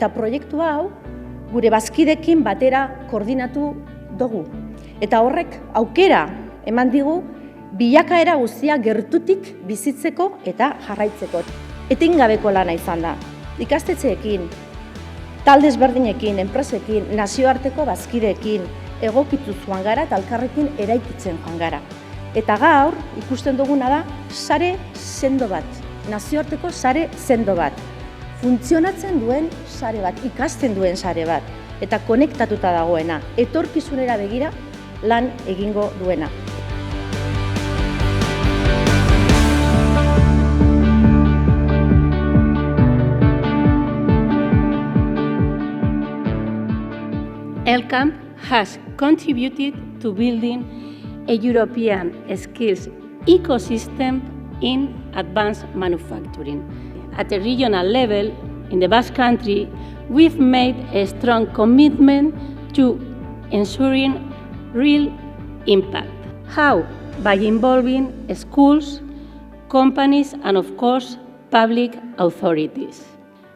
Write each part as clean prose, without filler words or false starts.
eta proiektu hau gure bazkidekin batera koordinatu dugu. Eta horrek aukera eman digu bilakaera guztia gertutik bizitzeko eta jarraitzeko. Etengabeko lana izan da. Ikastetxeekin, talde ezberdinekin, enpresekin, nazioarteko bazkideekin, egokitu joan gara eta elkarrekin eraikitzen joan gara. Eta gaur ikusten duguna da sare sendo bat, nazioarteko sare sendo bat, funtzionatzen duen sare bat, ikasten duen sare bat, eta konektatuta dagoena, etorkizunera begira lan egingo duena. ELCAM has contributed to building a European skills ecosystem in advanced manufacturing. At a regional level, in the Basque Country, we've made a strong commitment to ensuring real impact. How? By involving schools, companies, and of course, public authorities.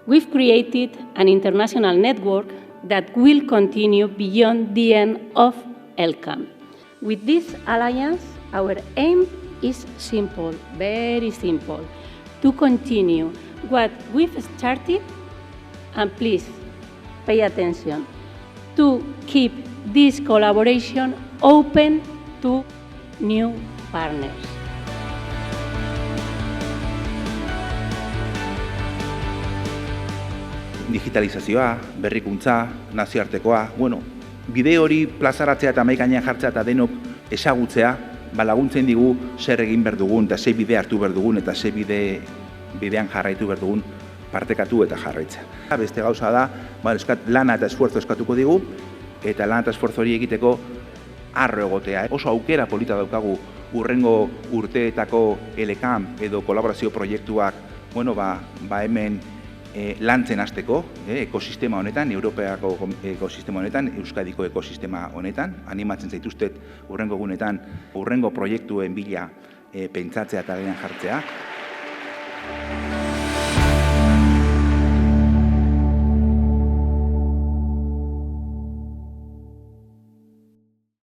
We've created an international network that will continue beyond the end of ELCAM. With this alliance, our aim is simple, very simple, to continue what we've started, and please pay attention, to keep this collaboration open to new partners. Digitalizazioa, berrikuntza, nazioartekoa, bide hori plazaratzea eta mahai gainean jartzea eta denok ezagutzea, laguntzen digu zer egin behar dugun, eta ze bide hartu behar dugun, eta ze bidean jarraitu behar dugun partekatu eta jarraitzea. Beste gauza da, lana eta esfuerzo eskatuko digu, eta lana eta esfuerzo hori egiteko arro egotea. Oso aukera polita daukagu hurrengo urteetako ELCAM edo kolaborazio proiektuak, hemen lantzen hasteko, ekosistema honetan, Europeako ekosistema honetan, Euskadiko ekosistema honetan, animatzen zaituztet hurrengo egunetan, hurrengo proiektuen bila pentsatzea eta jartzea.